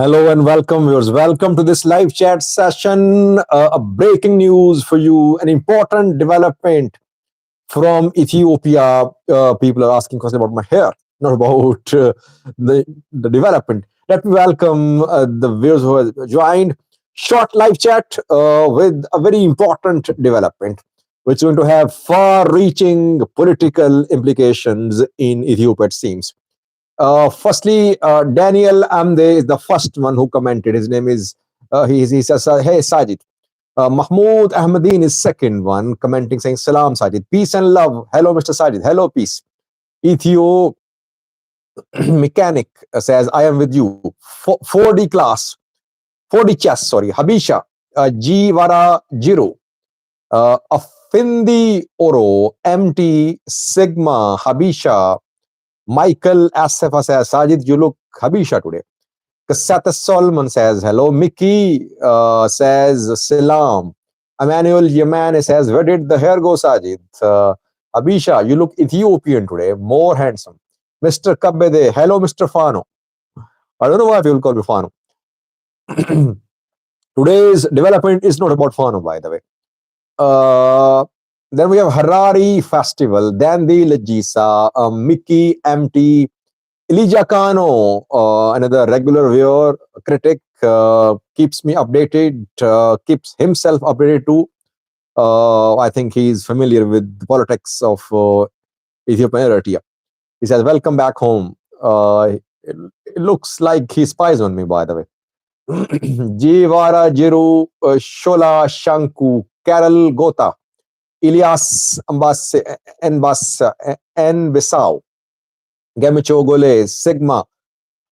Hello and welcome, viewers. Welcome to this live chat session. A breaking news for you, an important development from Ethiopia. People are asking questions about my hair, not about the development. Let me welcome the viewers who have joined. Short live chat with a very important development, which is going to have far-reaching political implications in Ethiopia, it seems. Firstly, Daniel Amde is the first one who commented. His name is, he says, hey, Sajid. Mahmoud Ahmadin is second one, commenting, saying, Salam, Sajid. Peace and love. Hello, Mr. Sajid. Hello, peace. Ethio Mechanic says, I am with you. 4D class, 4D chess, sorry. Habisha, G Vara Jiro, Afindi Oro, MT Sigma, Habisha, Michael Assefa says, Sajid, you look Habisha today. Kasata Solomon says, hello. Mickey says, salam. Emmanuel Yemane says, where did the hair go, Sajid? Abisha, you look Ethiopian today, more handsome. Mr. Kabede, hello, Mr. Fano. I don't know why people call me Fano. Today's development is not about Fano, by the way. Then we have Harari Festival, then the Lajisa, Mickey MT, Elijah Kano, another regular viewer, critic, keeps me updated, keeps himself updated too. I think he's familiar with the politics of Ethiopian Eritrea. He says, welcome back home. It looks like he spies on me, by the way. Jivara Jiru, Shola Shanku, Carol Gota, Ilias Mbas, N. Bissau, Gamicho Gole, Sigma.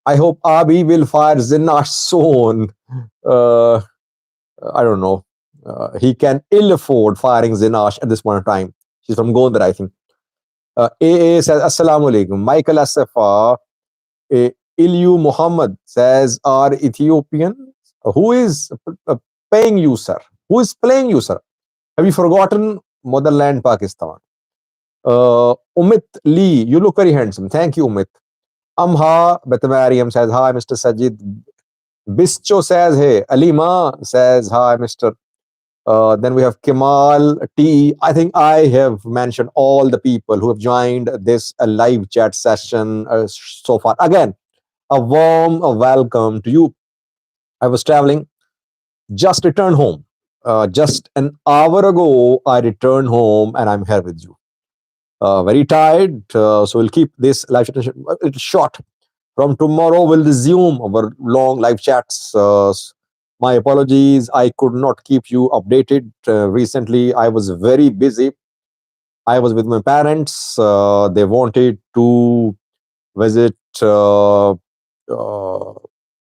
I hope Abi will fire Zinash soon. I don't know. He can ill afford firing Zinash at this point in time. She's from Gondar, I think. AA says, Assalamu alaikum. Michael Asafa, Ilyu Muhammad says, are Ethiopian? Who is paying you, sir? Who is playing you, sir? Have you forgotten motherland Pakistan? Umit Lee, you look very handsome. Thank you, Umit. Amha Betamariam says, hi, Mr. Sajid. Bischo says, hey. Alima says, hi, Mr. Then we have Kemal T. I think I have mentioned all the people who have joined this live chat session so far. Again, a warm welcome to you. I was traveling, just returned home. Just an hour ago, I returned home and I'm here with you. Very tired, so we'll keep this live chat a little short. From tomorrow, we'll resume our long live chats. My apologies, I could not keep you updated. Recently, I was very busy. I was with my parents. They wanted to visit the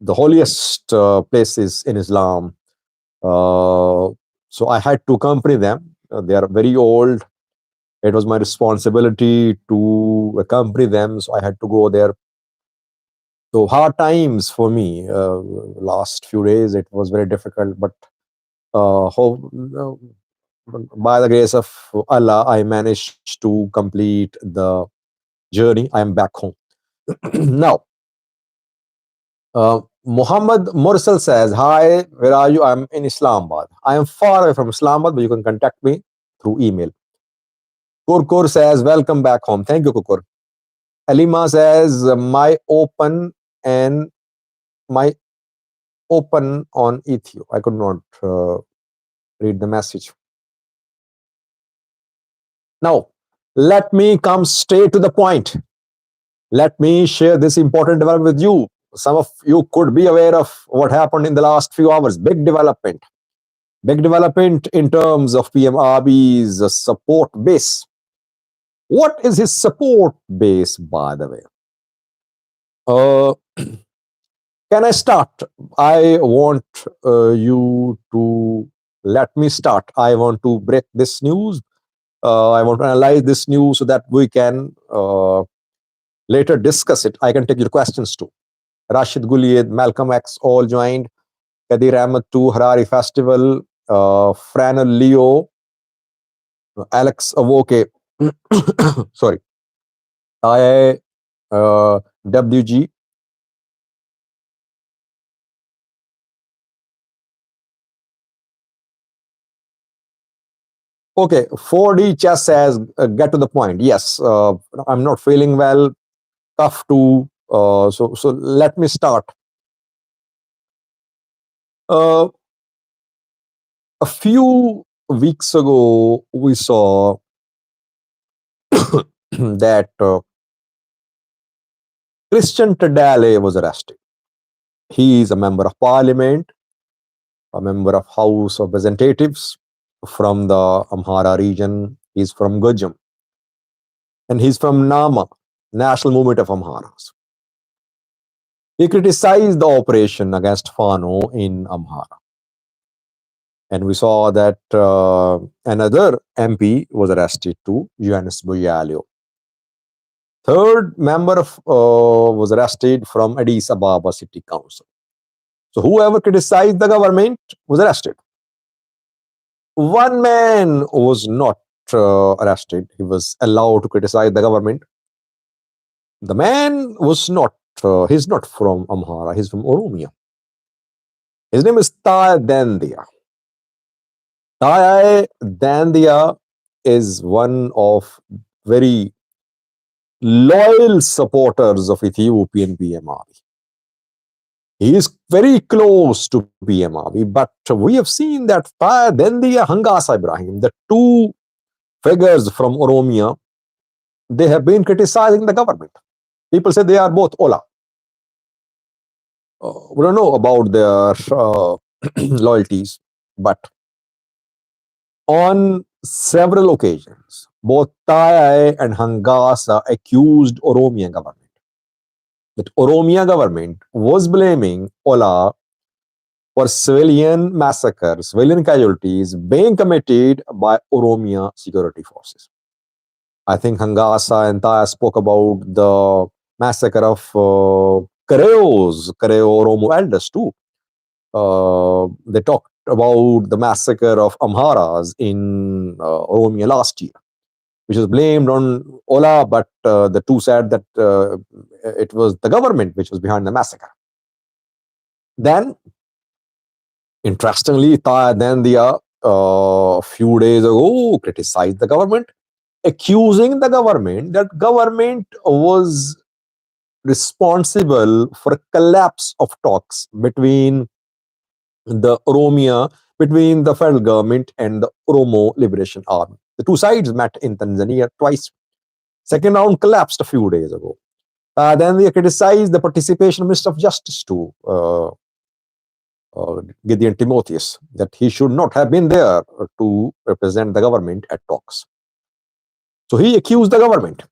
holiest places in Islam. So I had to accompany them. They are very old. It was my responsibility to accompany them, so I had to go there. So hard times for me. Last few days it was very difficult, but hope, by the grace of Allah, I managed to complete the journey. I am back home now. Muhammad Mursal says, "Hi, where are you? I'm in Islamabad. I am far away from Islamabad, but you can contact me through email." Kurkur says, "Welcome back home." Thank you, Kurkur. Alima says, "My open and my open on Ethio." I could not read the message. Now, let me come straight to the point. Let me share this important development with you. Some of you could be aware of what happened in the last few hours. Big development. Big development in terms of PM Abi's support base. What is his support base, by the way? Can I start? I want you to let me start. I want to break this news. I want to analyze this news so that we can later discuss it. I can take your questions too. Rashid Guliyed, Malcolm X, all joined. Kadir Ahmed too, Harari Festival, Franel Leo, Alex Avoke, sorry, I, WG, Okay, 4D chess says, get to the point. Yes, I'm not feeling well, tough too. So let me start. Uh, a few weeks ago, we saw that Christian Tadale was arrested. He is a member of parliament, a member of House of Representatives from the Amhara region. He's from Gujam, and he's from Nama, National Movement of Amharas. He criticized the operation against Fano in Amhara. And we saw that another MP was arrested too, Johannes Boyalio. Third member was arrested from Addis Ababa City Council. So whoever criticized the government was arrested. One man was not arrested. He was allowed to criticize the government. The man was not, he's not from Amhara, he's from Oromia. His name is Taya Dandia. Taya Dandia is one of very loyal supporters of Ethiopian PMRV. He is very close to PMRV, but we have seen that Taya Dandia, Hangasa Ibrahim, the two figures from Oromia, they have been criticizing the government. People say they are both Ola. We don't know about their loyalties, but on several occasions, both Tayai and Hangasa accused Oromia government. That Oromia government was blaming Ola for civilian massacres, civilian casualties being committed by Oromia security forces. I think Hangasa and Taya spoke about the massacre of Kareo Oromo elders too. They talked about the massacre of Amharas in Oromia last year, which was blamed on Ola, but the two said that it was the government which was behind the massacre. Then, interestingly, Taya a few days ago criticized the government, accusing the government that government was responsible for a collapse of talks between between the federal government and the Oromo Liberation Army. The two sides met in Tanzania twice. Second round collapsed a few days ago. Then they criticized the participation of Minister of Justice too, Gideon Timotheus, that he should not have been there to represent the government at talks. So he accused the government.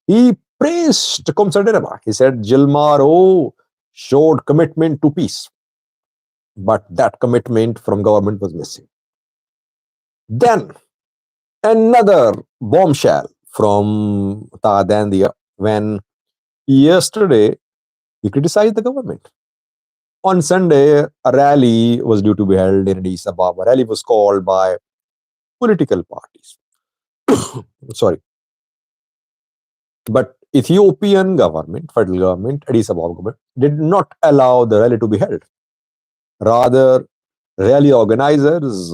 He praised Komsadereba. He said, Gilmaro showed commitment to peace, but that commitment from government was missing. Then another bombshell from Tadandia when yesterday he criticized the government. On Sunday, a rally was due to be held in Addis Ababa. A rally was called by political parties. Sorry. But Ethiopian government, federal government, Addis Ababa government, did not allow the rally to be held. Rather, rally organizers,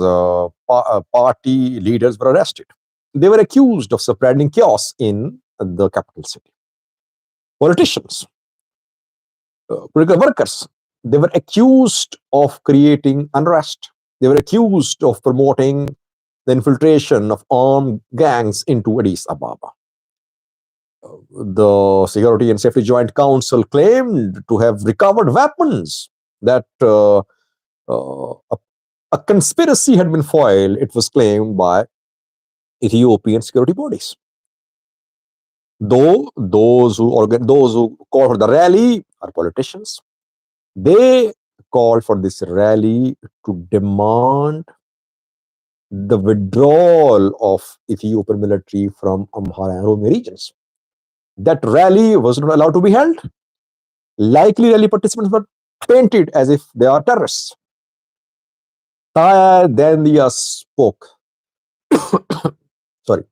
party leaders were arrested. They were accused of spreading chaos in the capital city. Politicians, political workers, they were accused of creating unrest. They were accused of promoting the infiltration of armed gangs into Addis Ababa. The Security and Safety Joint Council claimed to have recovered weapons, that a conspiracy had been foiled, it was claimed, by Ethiopian security bodies. Though those who call for the rally are politicians, they call for this rally to demand the withdrawal of Ethiopian military from Amhara and Oromo regions. That rally was not allowed to be held. Likely rally participants were painted as if they are terrorists. Taya Dandia spoke. Sorry.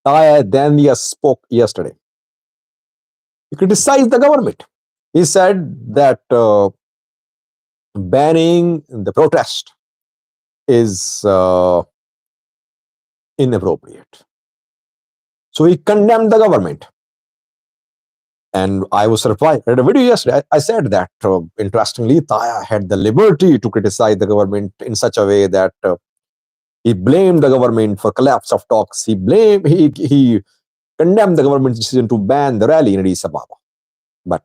Taya Dandia spoke yesterday. He criticized the government. He said that banning the protest is inappropriate. So he condemned the government. And I was surprised. I read a video yesterday. I said that, interestingly, Taya had the liberty to criticize the government in such a way that he blamed the government for collapse of talks. He condemned the government's decision to ban the rally in Addis Ababa. But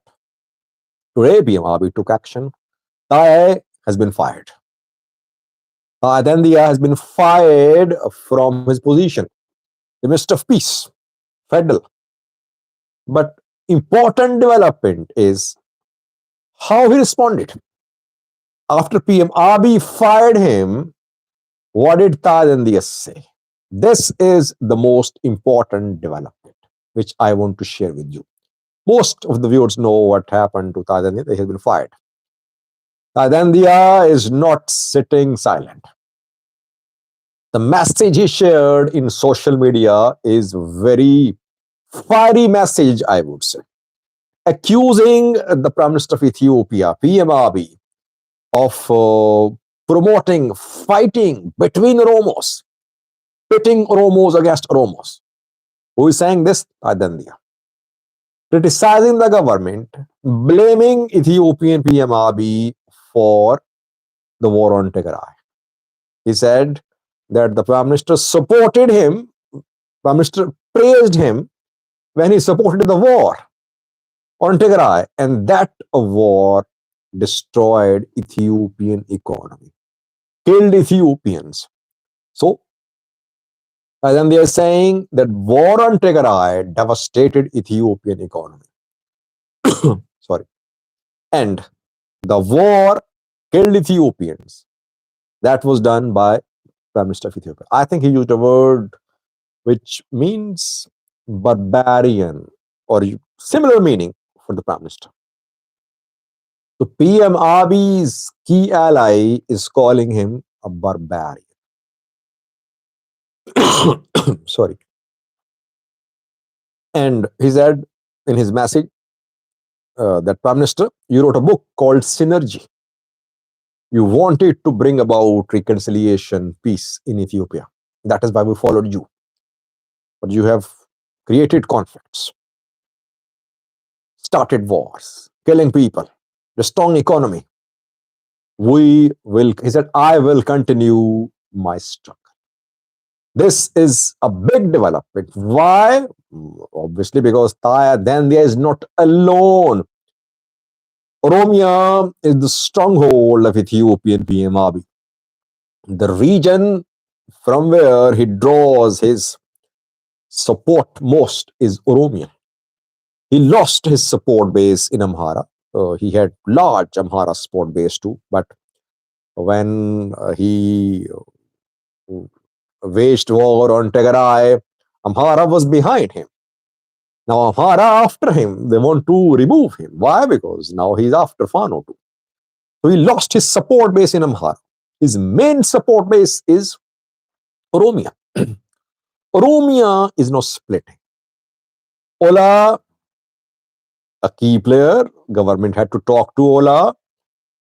today, PM Abiy took action. Taya has been fired. Adendia has been fired from his position, the Minister of Peace, federal. But important development is how he responded. After PM Abiy fired him, what did Tadendia say? This is the most important development, which I want to share with you. Most of the viewers know what happened to Tadendia. He has been fired. Tadendia is not sitting silent. The message he shared in social media is very fiery message, I would say, accusing the Prime Minister of Ethiopia, PM Abiy, of promoting fighting between Oromos, pitting Oromos against Oromos. Who is saying this? Adendia. Criticizing the government, blaming Ethiopian PM Abiy for the war on Tigray. He said that the Prime Minister supported him, Prime Minister praised him when he supported the war on Tigray, and that war destroyed Ethiopian economy, killed Ethiopians. So, and then they are saying that war on Tigray devastated Ethiopian economy. Sorry. And the war killed Ethiopians. That was done by Prime Minister of Ethiopia. I think he used a word which means barbarian or similar meaning for the Prime Minister. So PM Abiy's key ally is calling him a barbarian. Sorry. And he said in his message that Prime Minister, you wrote a book called Synergy. You wanted to bring about reconciliation, peace in Ethiopia. That is why we followed you. But you have created conflicts, started wars, killing people, the strong economy. He said, I will continue my struggle. This is a big development. Why? Obviously, because Tadendia is not alone. Oromia is the stronghold of Ethiopian PM Abiy. The region from where he draws his support most is Oromia. He lost his support base in Amhara. He had large Amhara support base too, but when he waged war on Tigray, Amhara was behind him. Now Amhara after him, they want to remove him. Why? Because now he's after Fano too. So he lost his support base in Amhara. His main support base is Oromia. Oromia is now splitting. Ola, a key player, government had to talk to Ola.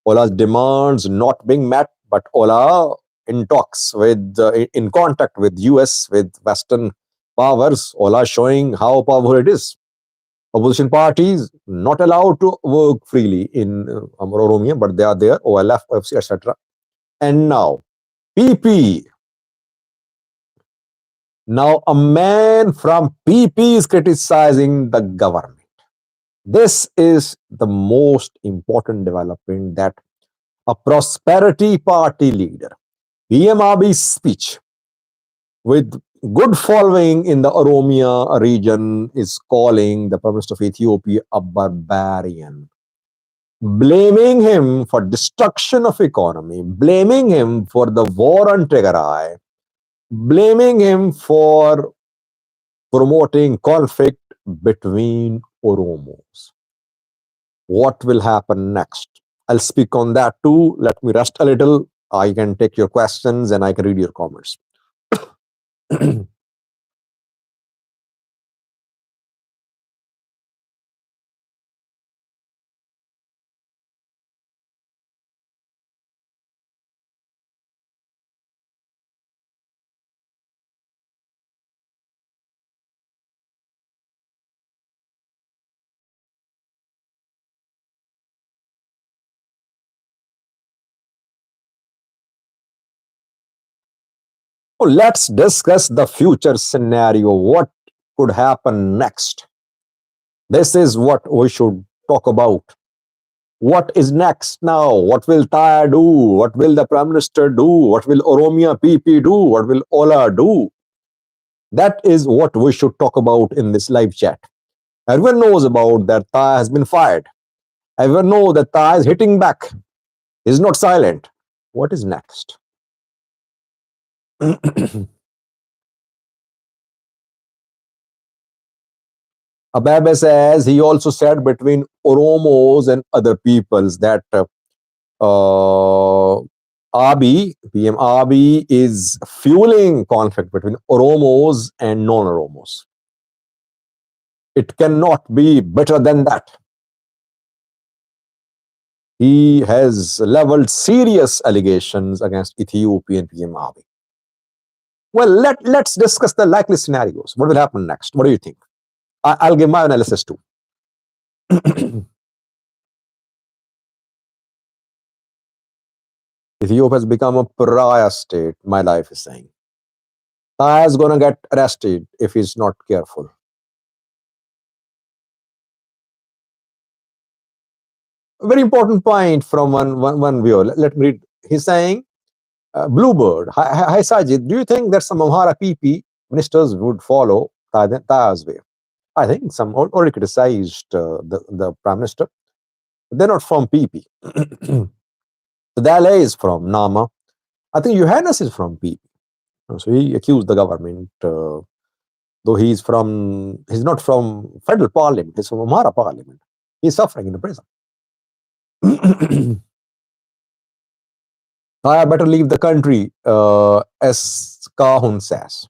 Ola's demands not being met, but Ola in talks with, in contact with US, with Western powers. Ola showing how powerful it is. Opposition parties not allowed to work freely in Oromia, but they are there, OLF, OFC, etc. And now, PP. Now, a man from PP is criticizing the government. This is the most important development, that a prosperity party leader, PM Abiy's speech, with good following in the Oromia region, is calling the Prime Minister of Ethiopia a barbarian, blaming him for destruction of economy, blaming him for the war on Tigray, blaming him for promoting conflict between Oromos. What will happen next? I'll speak on that too. Let me rest a little. I can take your questions and I can read your comments. So let's discuss the future scenario. What could happen next? This is what we should talk about. What is next now? What will Taya do? What will the Prime Minister do? What will Oromia PP do? What will Ola do? That is what we should talk about in this live chat. Everyone knows about that Taya has been fired. Everyone knows that Taya is hitting back. He's not silent. What is next? Ababe says he also said between Oromos and other peoples that PM Abiy is fueling conflict between Oromos and non-Oromos. It cannot be better than that. He has leveled serious allegations against Ethiopian PM Abiy. Well, let's discuss the likely scenarios. What will happen next? What do you think? I'll give my analysis too. Ethiopia has become a pariah state, my life is saying. Taya is going to get arrested if he's not careful. A very important point from one viewer. Let me read. He's saying, Bluebird, hi Sajid, do you think that some Amhara PP ministers would follow Taya's way? I think some already criticized the Prime Minister. They're not from PP. So Dale is from Nama. I think Johannes is from PP. So he accused the government, though he's not from federal parliament, he's from Amhara parliament. He's suffering in the prison. I better leave the country, as Kahun says.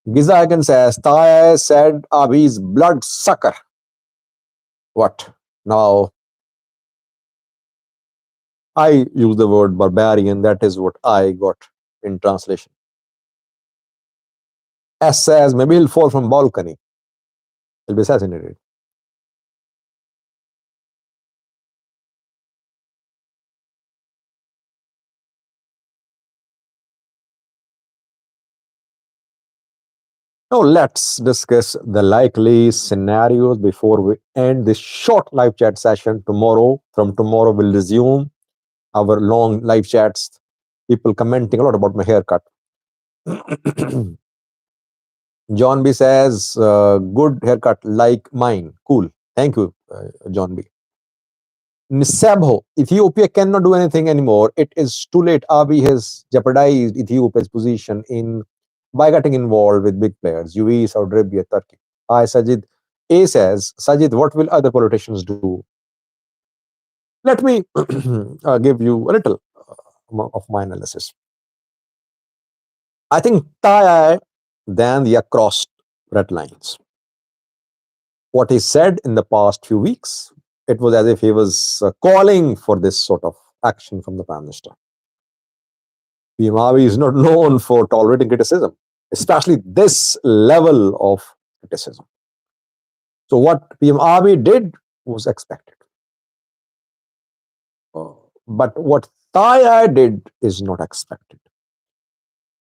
Gizagan says, Taya said Abiy's blood sucker. What? Now, I use the word barbarian. That is what I got in translation. S says, maybe he'll fall from balcony. He'll be assassinated. Now, let's discuss the likely scenarios before we end this short live chat session tomorrow. From tomorrow, we'll resume our long live chats. People commenting a lot about my haircut. John B says, good haircut like mine. Cool. Thank you, John B. Nisabho, Ethiopia cannot do anything anymore. It is too late. Abiy has jeopardized Ethiopia's position by getting involved with big players, UAE, Saudi Arabia, Turkey. Hi, Sajid. A says, Sajid, what will other politicians do? Let me give you a little of my analysis. I think Taya then the crossed red lines. What he said in the past few weeks, it was as if he was calling for this sort of action from the Prime Minister. PM Abiy is not known for tolerating criticism, especially this level of criticism. So what PM Abiy did was expected. But what Taya did is not expected.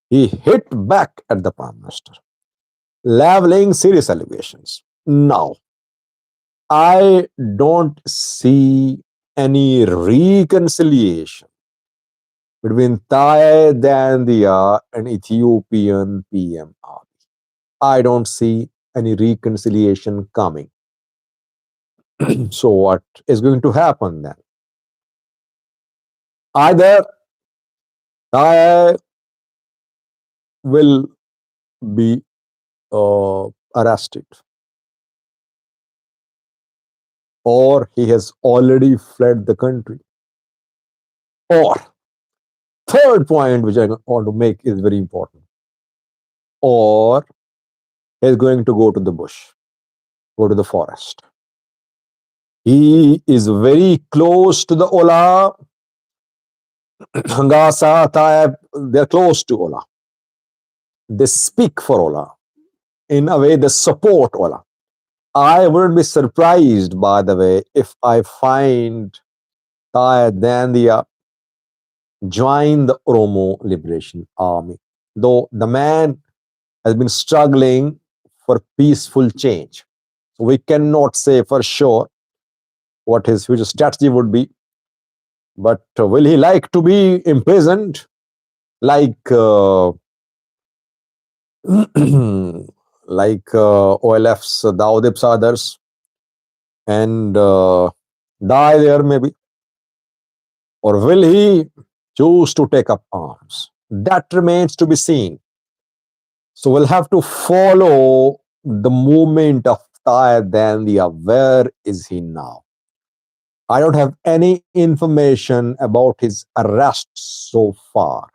He hit back at the Prime Minister, leveling serious allegations. Now, I don't see any reconciliation between Taya Dandia and Ethiopian PM Abiy. I don't see any reconciliation coming. So what is going to happen then? Either Taya will be arrested, or he has already fled the country. Or, third point which I want to make is very important, or he's going to go to the bush, go to the forest. He is very close to the Ola, Hangasa, Taib, they're close to Ola. They speak for Ola. In a way, they support Ola. I wouldn't be surprised, by the way, if I find Taya Dandia join the Oromo Liberation Army. Though the man has been struggling for peaceful change. So we cannot say for sure what his future strategy would be. But will he like to be imprisoned like like OLF's Dawood others and die there maybe? Or will he choose to take up arms? That remains to be seen. So we'll have to follow the movement of Taidandia. Where is he now? I don't have any information about his arrest so far.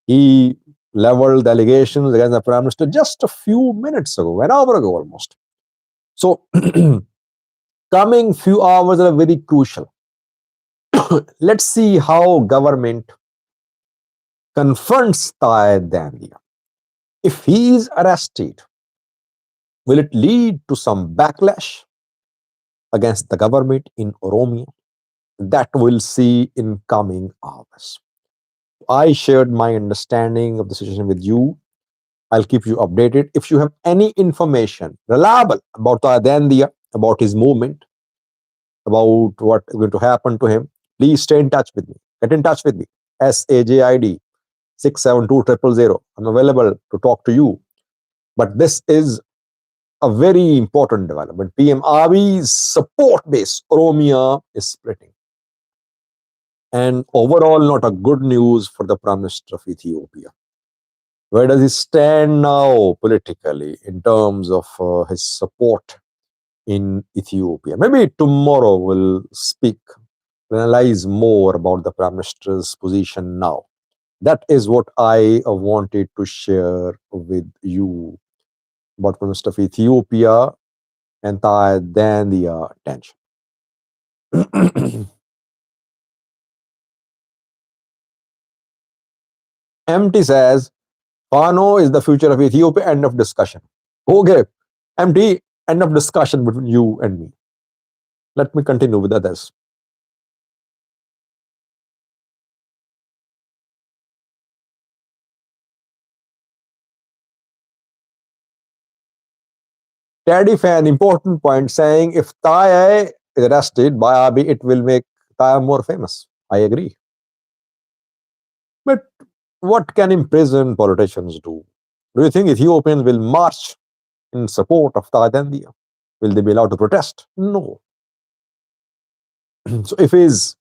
He leveled the allegations against the Prime Minister just a few minutes ago, an hour ago almost. So, coming few hours are very crucial. Let's see how government confronts Taidandia. If he is arrested, will it lead to some backlash against the government in Oromia? That we'll see in coming hours. I shared my understanding of the situation with you. I'll keep you updated. If you have any information reliable about Taidandia, about his movement, about what is going to happen to him, please stay in touch with me. Get in touch with me. SAJID 672 I'm available to talk to you. But this is a very important development. PM Abiy's support base, Oromia, is splitting. And overall, not a good news for the Prime Minister of Ethiopia. Where does he stand now politically in terms of his support in Ethiopia? Maybe tomorrow we'll speak, analyze more about the Prime Minister's position now. That is what I wanted to share with you about Prime Minister of Ethiopia and Taidandia tension. MT says, Fano is the future of Ethiopia. End of discussion. Okay, MT, end of discussion between you and me. Let me continue with others. Teddy fan, important point, saying if Taya is arrested by Abiy, it will make Taya more famous. I agree. But what can imprisoned politicians do? Do you think Ethiopians will march in support of Taidandia? Will they be allowed to protest? No. So if he's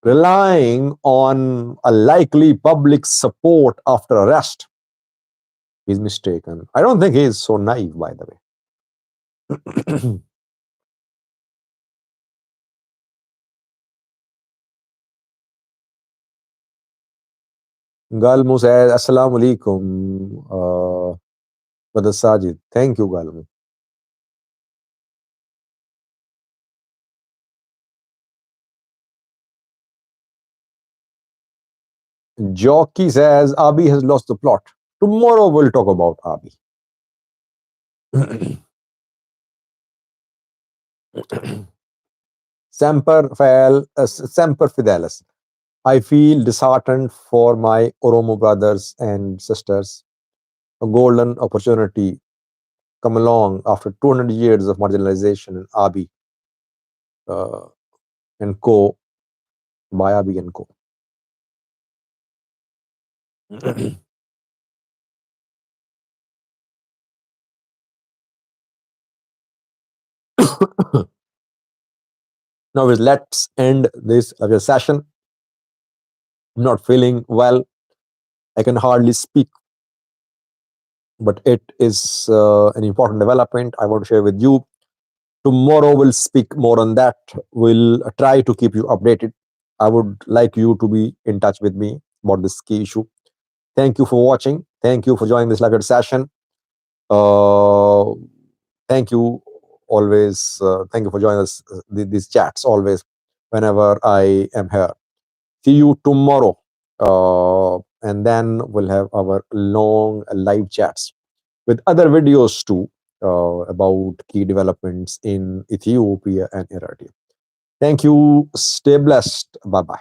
relying on a likely public support after arrest, he's mistaken. I don't think he's so naive, by the way. Galmu says, Assalamu alaikum, Brother Sajid. Thank you, Galmu. Jockey says, Abiy has lost the plot. Tomorrow we'll talk about Abiy. Semper Fidelis. I feel disheartened for my Oromo brothers and sisters. A golden opportunity come along after 200 years of marginalization in Abiy and co. by Abiy and co. Now let's end this session. I'm not feeling well. I can hardly speak, but it is an important development I want to share with you. Tomorrow we'll speak more on that. We'll try to keep you updated. I would like you to be in touch with me about this key issue. Thank you for watching. Thank you for joining this live session. Thank you always. Thank you for joining us these chats always whenever I am here. See you tomorrow. And then we'll have our long live chats with other videos too about key developments in Ethiopia and Eritrea. Thank you. Stay blessed. Bye bye.